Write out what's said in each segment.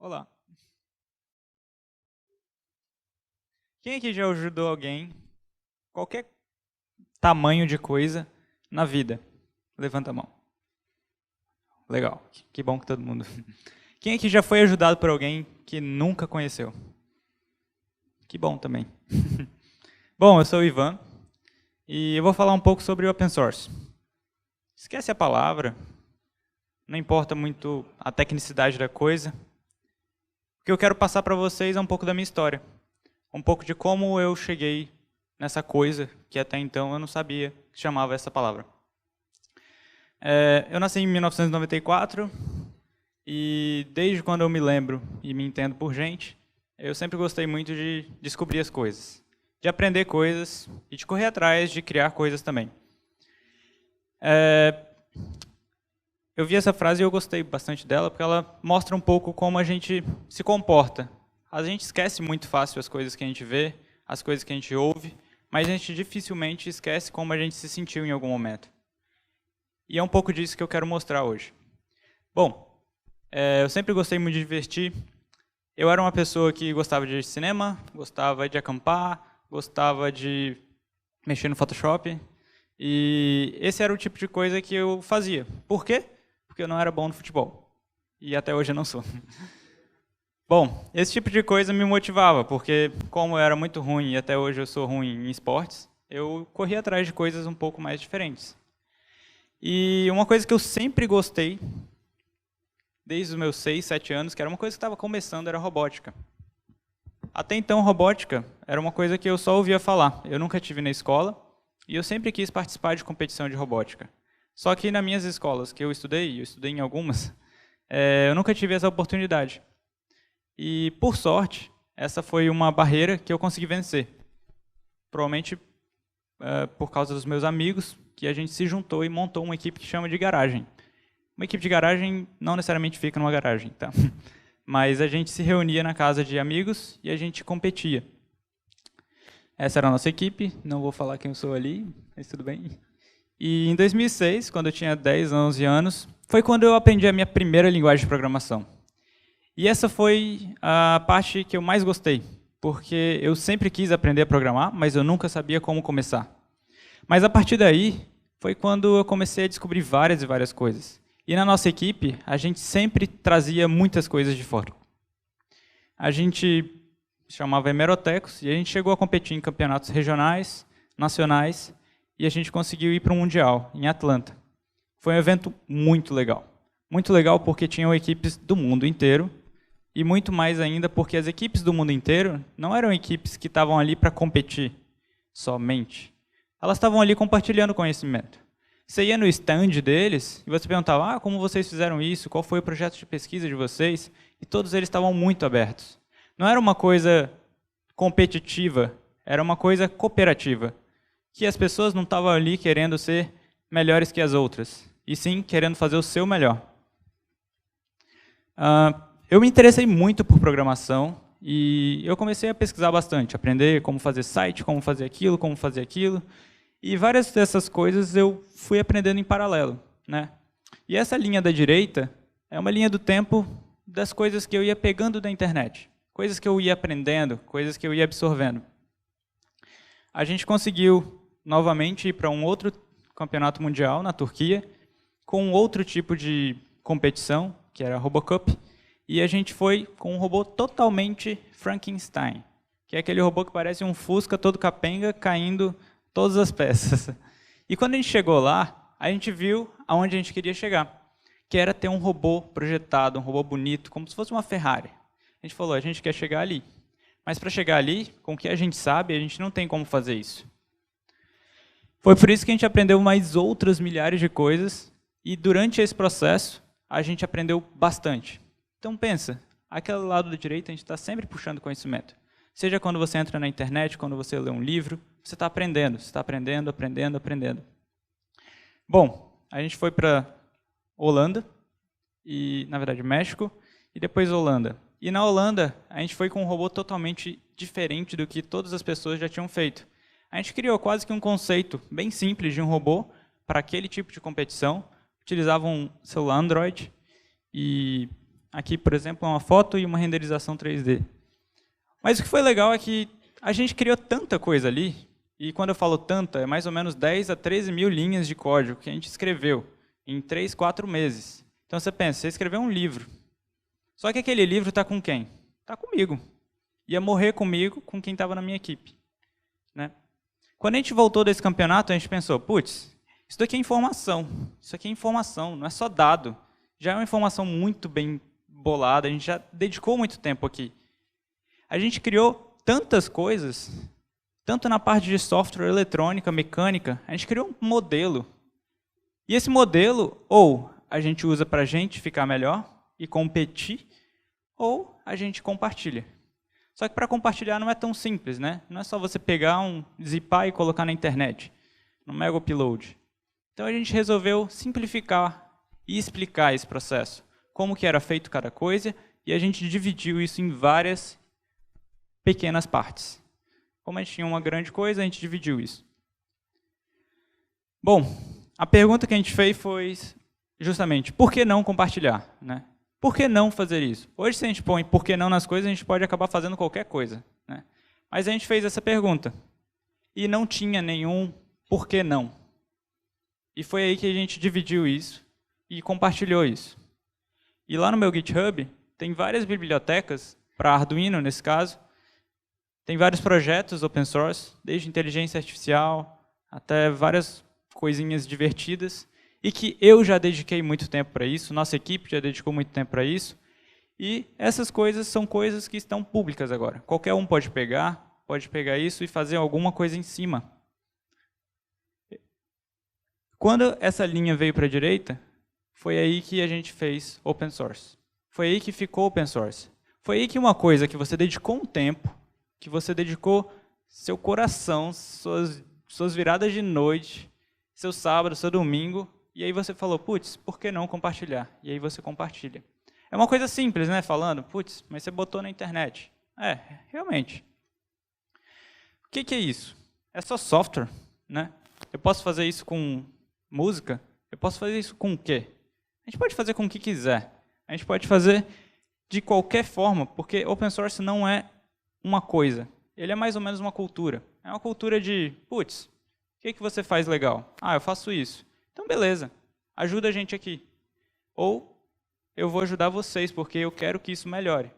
Olá. Quem aqui já ajudou alguém, qualquer tamanho de coisa, na vida? Levanta a mão. Legal. Que bom que todo mundo... Quem aqui já foi ajudado por alguém que nunca conheceu? Que bom também. Bom, eu sou o Ivan e eu vou falar um pouco sobre o open source. Esquece a palavra, não importa muito a tecnicidade da coisa. O que eu quero passar para vocês é um pouco da minha história. Um pouco de como eu cheguei nessa coisa que até então eu não sabia que chamava essa palavra. Eu nasci em 1994 e desde quando eu me lembro e me entendo por gente, eu sempre gostei muito de descobrir as coisas, de aprender coisas e de correr atrás de criar coisas também. Eu vi essa frase e eu gostei bastante dela porque ela mostra um pouco como a gente se comporta. A gente esquece muito fácil as coisas que a gente vê, as coisas que a gente ouve, mas a gente dificilmente esquece como a gente se sentiu em algum momento. E é um pouco disso que eu quero mostrar hoje. Bom, eu sempre gostei muito de divertir. Eu era uma pessoa que gostava de cinema, gostava de acampar, gostava de mexer no Photoshop. E esse era o tipo de coisa que eu fazia. Por quê? Porque eu não era bom no futebol. E até hoje eu não sou. Bom, esse tipo de coisa me motivava, porque como eu era muito ruim e até hoje eu sou ruim em esportes, eu corria atrás de coisas um pouco mais diferentes. E uma coisa que eu sempre gostei, desde os meus 6, 7 anos, que era uma coisa que estava começando, era robótica. Até então, robótica era uma coisa que eu só ouvia falar. Eu nunca tive na escola e eu sempre quis participar de competição de robótica. Só que nas minhas escolas que eu estudei em algumas, eu nunca tive essa oportunidade. E, por sorte, essa foi uma barreira que eu consegui vencer. Provavelmente por causa dos meus amigos, que a gente se juntou e montou uma equipe que chama de garagem. Uma equipe de garagem não necessariamente fica numa garagem, tá? Mas a gente se reunia na casa de amigos e a gente competia. Essa era a nossa equipe, não vou falar quem eu sou ali, mas tudo bem. E em 2006, quando eu tinha 10, 11 anos, foi quando eu aprendi a minha primeira linguagem de programação. E essa foi a parte que eu mais gostei, porque eu sempre quis aprender a programar, mas eu nunca sabia como começar. Mas a partir daí, foi quando eu comecei a descobrir várias e várias coisas. E na nossa equipe, a gente sempre trazia muitas coisas de fora. A gente chamava hemerotecos e a gente chegou a competir em campeonatos regionais, nacionais, e a gente conseguiu ir para um mundial, em Atlanta. Foi um evento muito legal. Muito legal porque tinham equipes do mundo inteiro, e muito mais ainda porque as equipes do mundo inteiro não eram equipes que estavam ali para competir somente. Elas estavam ali compartilhando conhecimento. Você ia no stand deles e você perguntava, como vocês fizeram isso, qual foi o projeto de pesquisa de vocês, e todos eles estavam muito abertos. Não era uma coisa competitiva, era uma coisa cooperativa, que as pessoas não estavam ali querendo ser melhores que as outras, e sim querendo fazer o seu melhor. Eu me interessei muito por programação e eu comecei a pesquisar bastante, aprender como fazer site, como fazer aquilo, e várias dessas coisas eu fui aprendendo em paralelo, né? E essa linha da direita é uma linha do tempo das coisas que eu ia pegando da internet, coisas que eu ia aprendendo, coisas que eu ia absorvendo. A gente conseguiu novamente ir para um outro campeonato mundial na Turquia, com outro tipo de competição, que era a RoboCup, e a gente foi com um robô totalmente Frankenstein, que é aquele robô que parece um Fusca todo capenga caindo todas as peças. E quando a gente chegou lá, a gente viu aonde a gente queria chegar, que era ter um robô projetado, um robô bonito, como se fosse uma Ferrari. A gente falou, a gente quer chegar ali. Mas para chegar ali, com o que a gente sabe, a gente não tem como fazer isso. Foi por isso que a gente aprendeu mais outras milhares de coisas, e durante esse processo, a gente aprendeu bastante. Então pensa, aquele lado da direita a gente está sempre puxando conhecimento. Seja quando você entra na internet, quando você lê um livro, você está aprendendo, aprendendo. Bom, a gente foi para Holanda, e na verdade México, e depois Holanda. E na Holanda, a gente foi com um robô totalmente diferente do que todas as pessoas já tinham feito. A gente criou quase que um conceito bem simples de um robô para aquele tipo de competição, utilizava um celular Android, e Aqui, por exemplo, é uma foto e uma renderização 3D. Mas o que foi legal é que a gente criou tanta coisa ali, e quando eu falo tanta, é mais ou menos 10 a 13 mil linhas de código que a gente escreveu em 3, 4 meses. Então você pensa, você escreveu um livro. Só que aquele livro está com quem? Está comigo. Ia morrer comigo, com quem estava na minha equipe. Né? Quando a gente voltou desse campeonato, a gente pensou, putz, isso daqui é informação. Isso aqui é informação, não é só dado. Já é uma informação muito bem bolada, a gente já dedicou muito tempo aqui. A gente criou tantas coisas, tanto na parte de software, eletrônica, mecânica, a gente criou um modelo. E esse modelo, ou a gente usa para a gente ficar melhor e competir, ou a gente compartilha. Só que para compartilhar não é tão simples, né? Não é só você pegar zipar e colocar na internet, no Mega Upload. Então a gente resolveu simplificar e explicar esse processo, como que era feito cada coisa, e a gente dividiu isso em várias pequenas partes. Como a gente tinha uma grande coisa, a gente dividiu isso. Bom, a pergunta que a gente fez foi justamente, por que não compartilhar? Né? Por que não fazer isso? Hoje, se a gente põe por que não nas coisas, a gente pode acabar fazendo qualquer coisa. Né? Mas a gente fez essa pergunta. E não tinha nenhum por que não. E foi aí que a gente dividiu isso e compartilhou isso. E lá no meu GitHub, tem várias bibliotecas, para Arduino, nesse caso. Tem vários projetos open source, desde inteligência artificial até várias coisinhas divertidas. E que eu já dediquei muito tempo para isso, nossa equipe já dedicou muito tempo para isso. E essas coisas são coisas que estão públicas agora. Qualquer um pode pegar isso e fazer alguma coisa em cima. Quando essa linha veio para a direita, foi aí que a gente fez open source. Foi aí que ficou open source. Foi aí que uma coisa que você dedicou um tempo, que você dedicou seu coração, suas viradas de noite, seu sábado, seu domingo, e aí você falou, putz, por que não compartilhar? E aí você compartilha. É uma coisa simples, né? Falando, putz, mas você botou na internet. É, realmente. O que é isso? É só software, né? Eu posso fazer isso com música? Eu posso fazer isso com o quê? A gente pode fazer com o que quiser. A gente pode fazer de qualquer forma, porque open source não é uma coisa. Ele é mais ou menos uma cultura. É uma cultura de, putz, o que você faz legal? Ah, eu faço isso. Então, beleza, ajuda a gente aqui. Ou eu vou ajudar vocês, porque eu quero que isso melhore.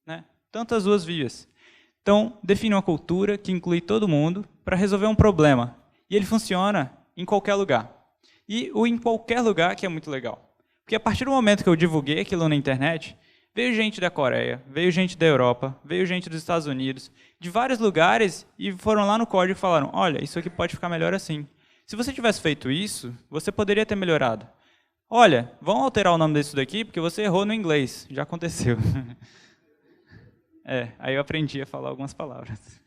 Né? Tanto as duas vias. Então, define uma cultura que inclui todo mundo para resolver um problema. E ele funciona em qualquer lugar. E o em qualquer lugar que é muito legal. Porque a partir do momento que eu divulguei aquilo na internet, veio gente da Coreia, veio gente da Europa, veio gente dos Estados Unidos, de vários lugares, e foram lá no código e falaram, olha, isso aqui pode ficar melhor assim. Se você tivesse feito isso, você poderia ter melhorado. Olha, vamos alterar o nome disso daqui, porque você errou no inglês. Já aconteceu. Aí eu aprendi a falar algumas palavras.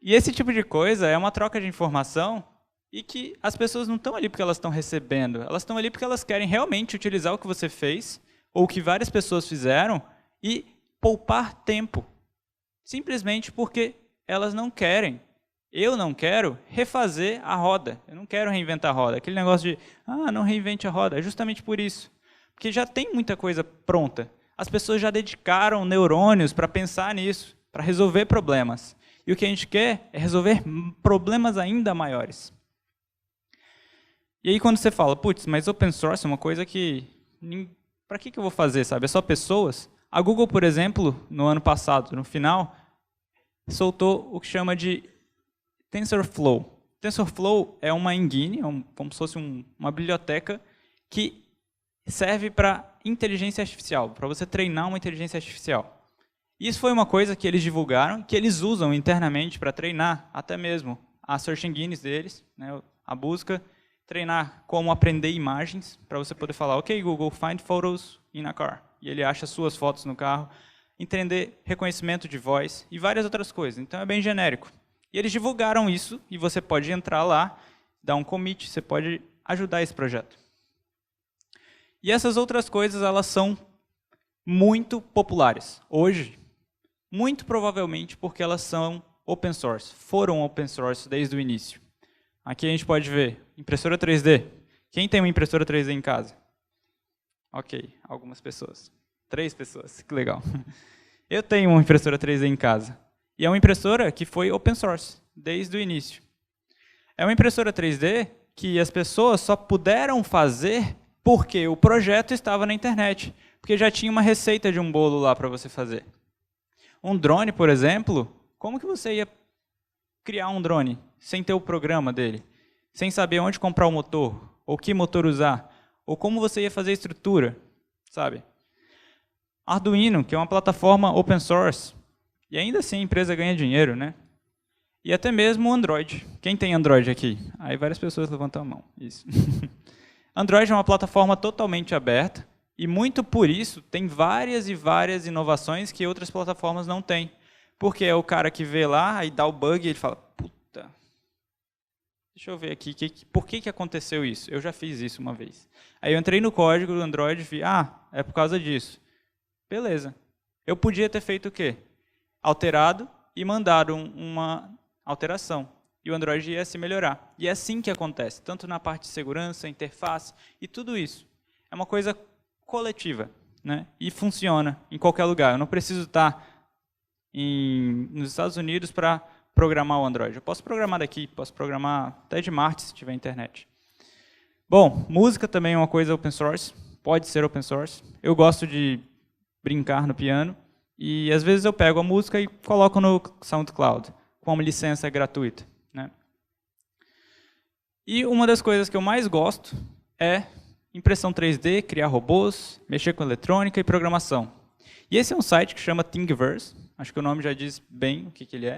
E esse tipo de coisa é uma troca de informação e que as pessoas não estão ali porque elas estão recebendo. Elas estão ali porque elas querem realmente utilizar o que você fez, ou o que várias pessoas fizeram, e poupar tempo. Simplesmente porque elas não querem. Eu não quero refazer a roda. Eu não quero reinventar a roda. Aquele negócio de, não reinvente a roda. É justamente por isso. Porque já tem muita coisa pronta. As pessoas já dedicaram neurônios para pensar nisso, para resolver problemas. E o que a gente quer é resolver problemas ainda maiores. E aí quando você fala, putz, mas open source é uma coisa que... Para que eu vou fazer, sabe? É só pessoas? A Google, por exemplo, no ano passado, no final, soltou o que chama de TensorFlow. TensorFlow é uma engine, como se fosse uma biblioteca que serve para inteligência artificial, para você treinar uma inteligência artificial. Isso foi uma coisa que eles divulgaram, que eles usam internamente para treinar até mesmo a search engines deles, né, a busca, treinar como aprender imagens, para você poder falar, ok, Google, find photos in a car. E ele acha suas fotos no carro, entender reconhecimento de voz e várias outras coisas. Então é bem genérico. E eles divulgaram isso, e você pode entrar lá, dar um commit, você pode ajudar esse projeto. E essas outras coisas, elas são muito populares. Hoje, muito provavelmente porque elas são open source, foram open source desde o início. Aqui a gente pode ver, impressora 3D. Quem tem uma impressora 3D em casa? Ok, algumas pessoas. 3 pessoas, que legal. Eu tenho uma impressora 3D em casa. E é uma impressora que foi open source, desde o início. É uma impressora 3D que as pessoas só puderam fazer porque o projeto estava na internet. Porque já tinha uma receita de um bolo lá para você fazer. Um drone, por exemplo, como que você ia criar um drone sem ter o programa dele? Sem saber onde comprar o motor, ou que motor usar, ou como você ia fazer a estrutura, sabe? Arduino, que é uma plataforma open source, e ainda assim a empresa ganha dinheiro, né? E até mesmo o Android. Quem tem Android aqui? Aí várias pessoas levantam a mão. Isso. Android é uma plataforma totalmente aberta, e muito por isso tem várias e várias inovações que outras plataformas não têm. Porque é o cara que vê lá e dá o bug e ele fala, puta, deixa eu ver aqui, por que aconteceu isso? Eu já fiz isso uma vez. Aí eu entrei no código do Android e vi, é por causa disso. Beleza. Eu podia ter feito o quê? Alterado e mandado uma alteração. E o Android ia se melhorar. E é assim que acontece, tanto na parte de segurança, interface e tudo isso. É uma coisa coletiva, né? E funciona em qualquer lugar. Eu não preciso estar nos Estados Unidos para programar o Android. Eu posso programar daqui, posso programar até de Marte se tiver internet. Bom, música também é uma coisa open source, pode ser open source. Eu gosto de brincar no piano e às vezes eu pego a música e coloco no SoundCloud com uma licença gratuita, né? E uma das coisas que eu mais gosto é impressão 3D, criar robôs, mexer com eletrônica e programação. E esse é um site que chama Thingiverse, acho que o nome já diz bem o que ele é.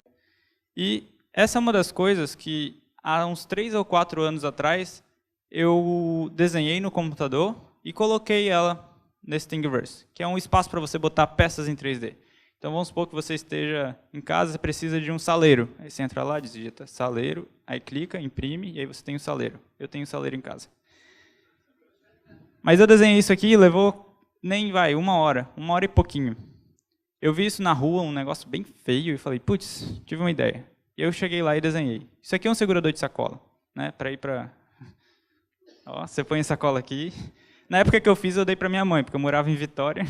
E essa é uma das coisas que há uns 3 ou 4 anos atrás eu desenhei no computador e coloquei ela nesse Thingiverse, que é um espaço para você botar peças em 3D. Então vamos supor que você esteja em casa e precisa de um saleiro. Aí você entra lá, digita saleiro, aí clica, imprime e aí você tem o saleiro. Eu tenho o saleiro em casa. Mas eu desenhei isso aqui e levou nem 1 hora e pouquinho. Eu vi isso na rua, um negócio bem feio, e falei, putz, tive uma ideia. E eu cheguei lá e desenhei. Isso aqui é um segurador de sacola, né? Para ir para... Ó, você põe a sacola aqui. Na época que eu fiz, eu dei para minha mãe, porque eu morava em Vitória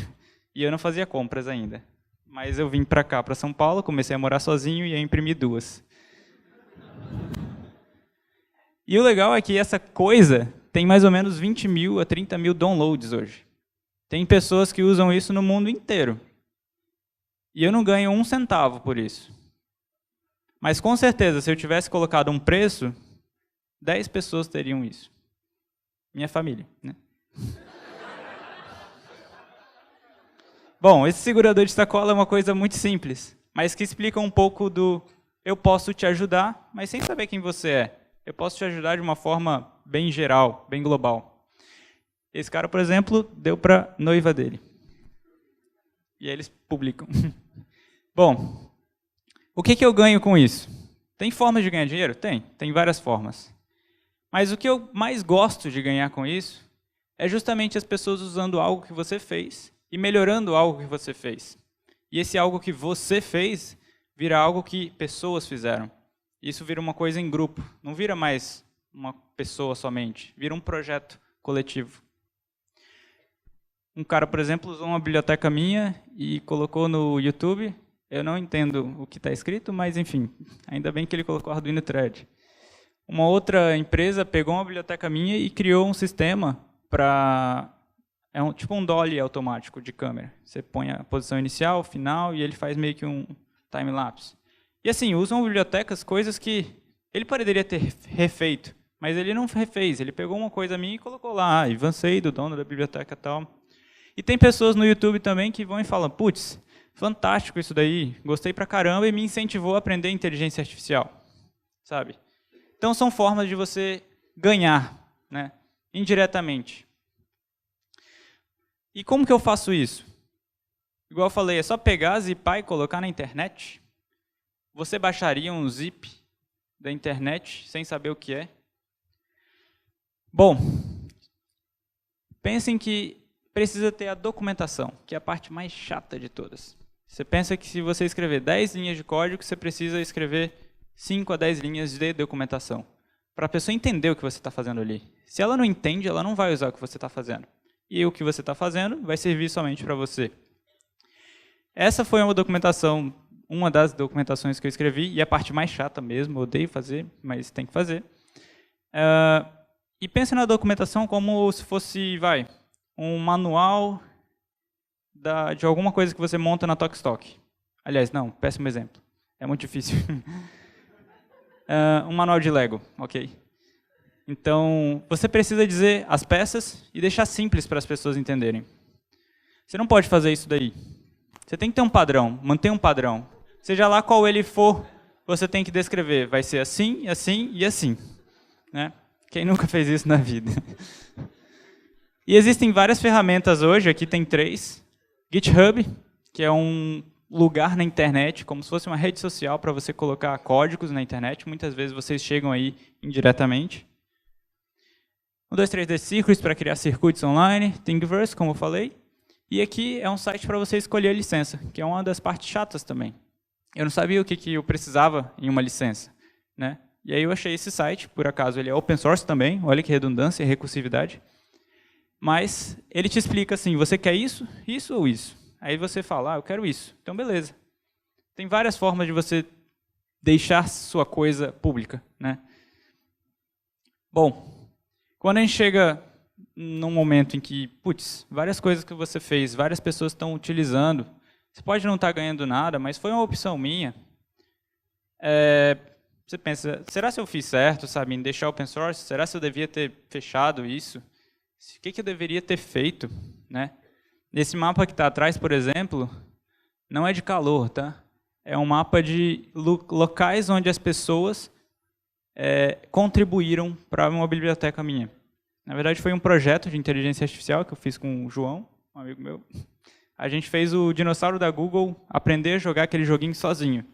e eu não fazia compras ainda. Mas eu vim para cá, para São Paulo, comecei a morar sozinho e eu imprimi 2. E o legal é que essa coisa tem mais ou menos 20 mil a 30 mil downloads hoje. Tem pessoas que usam isso no mundo inteiro. E eu não ganho 1 centavo por isso. Mas com certeza, se eu tivesse colocado um preço, 10 pessoas teriam isso. Minha família, né? Bom, esse segurador de sacola é uma coisa muito simples, mas que explica um pouco do eu posso te ajudar, mas sem saber quem você é. Eu posso te ajudar de uma forma bem geral, bem global. Esse cara, por exemplo, deu para a noiva dele. E aí eles publicam. Bom, o que eu ganho com isso? Tem formas de ganhar dinheiro? Tem várias formas. Mas o que eu mais gosto de ganhar com isso é justamente as pessoas usando algo que você fez e melhorando algo que você fez. E esse algo que você fez vira algo que pessoas fizeram. Isso vira uma coisa em grupo, não vira mais uma pessoa somente, vira um projeto coletivo. Um cara, por exemplo, usou uma biblioteca minha e colocou no YouTube. Eu não entendo o que está escrito, mas enfim, ainda bem que ele colocou Arduino Thread. Uma outra empresa pegou uma biblioteca minha e criou um sistema para... tipo um dolly automático de câmera. Você põe a posição inicial, final, e ele faz meio que um time-lapse. E assim, usam bibliotecas, coisas que ele poderia ter refeito, mas ele não refez. Ele pegou uma coisa minha e colocou lá, Ivan Seido, dono da biblioteca e tal. E tem pessoas no YouTube também que vão e falam, putz, fantástico isso daí, gostei pra caramba e me incentivou a aprender inteligência artificial, sabe? Então são formas de você ganhar, né, indiretamente. E como que eu faço isso? Igual eu falei, é só pegar, zipar e colocar na internet? Você baixaria um zip da internet sem saber o que é? Bom, pensem que precisa ter a documentação, que é a parte mais chata de todas. Você pensa que se você escrever 10 linhas de código, você precisa escrever 5 a 10 linhas de documentação, para a pessoa entender o que você está fazendo ali. Se ela não entende, ela não vai usar o que você está fazendo. e o que você está fazendo vai servir somente para você. Essa foi uma documentação, uma das documentações que eu escrevi, e a parte mais chata mesmo, eu odeio fazer, mas tem que fazer. E pense na documentação como se fosse, um manual de alguma coisa que você monta na Tokstok. Aliás, não, péssimo exemplo. É muito difícil. Um manual de Lego, ok? Então, você precisa dizer as peças e deixar simples para as pessoas entenderem. Você não pode fazer isso daí. Você tem que ter um padrão, manter um padrão. Seja lá qual ele for, você tem que descrever. Vai ser assim, assim e assim. Né? Quem nunca fez isso na vida? E existem várias ferramentas hoje, aqui tem 3. GitHub, que é um lugar na internet, como se fosse uma rede social para você colocar códigos na internet. Muitas vezes vocês chegam aí indiretamente. 123D Circuits para criar circuitos online. Thingiverse, como eu falei. E aqui é um site para você escolher a licença, que é uma das partes chatas também. Eu não sabia o que eu precisava em uma licença. Né? E aí eu achei esse site, por acaso ele é open source também, olha que redundância e recursividade. Mas ele te explica assim, você quer isso, isso ou isso? Aí você fala, eu quero isso. Então, beleza. Tem várias formas de você deixar sua coisa pública. Né? Bom, quando a gente chega num momento em que, várias coisas que você fez, várias pessoas estão utilizando, você pode não estar ganhando nada, mas foi uma opção minha. Você pensa, será se eu fiz certo, sabe, em deixar open source? Será se eu devia ter fechado isso? O que eu deveria ter feito? Né? Esse mapa que está atrás, por exemplo, não é de calor, tá? É um mapa de locais onde as pessoas contribuíram para uma biblioteca minha. Na verdade, foi um projeto de inteligência artificial que eu fiz com o João, um amigo meu. A gente fez o dinossauro da Google aprender a jogar aquele joguinho sozinho.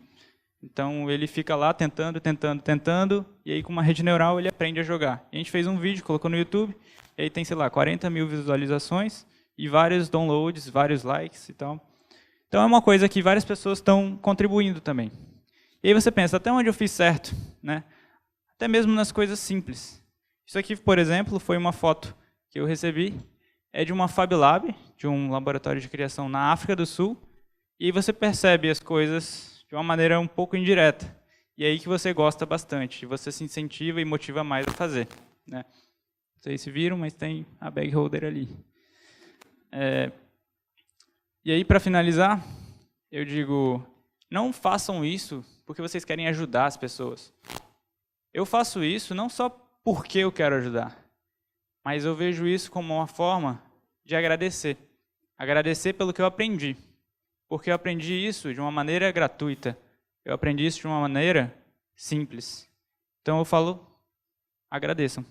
Então, ele fica lá tentando, e aí com uma rede neural ele aprende a jogar. E a gente fez um vídeo, colocou no YouTube, e aí tem, sei lá, 40 mil visualizações, e vários downloads, vários likes e tal. Então é uma coisa que várias pessoas estão contribuindo também. E aí você pensa, até onde eu fiz certo? Né? Até mesmo nas coisas simples. Isso aqui, por exemplo, foi uma foto que eu recebi, é de uma Fab Lab, de um laboratório de criação na África do Sul, e aí você percebe as coisas de uma maneira um pouco indireta. E é aí que você gosta bastante, você se incentiva e motiva mais a fazer. Né? Não sei se viram, mas tem a bag holder ali. E aí, para finalizar, eu digo, não façam isso porque vocês querem ajudar as pessoas. Eu faço isso não só porque eu quero ajudar, mas eu vejo isso como uma forma de agradecer. Agradecer pelo que eu aprendi. Porque eu aprendi isso de uma maneira gratuita. Eu aprendi isso de uma maneira simples. Então eu falo, agradeçam.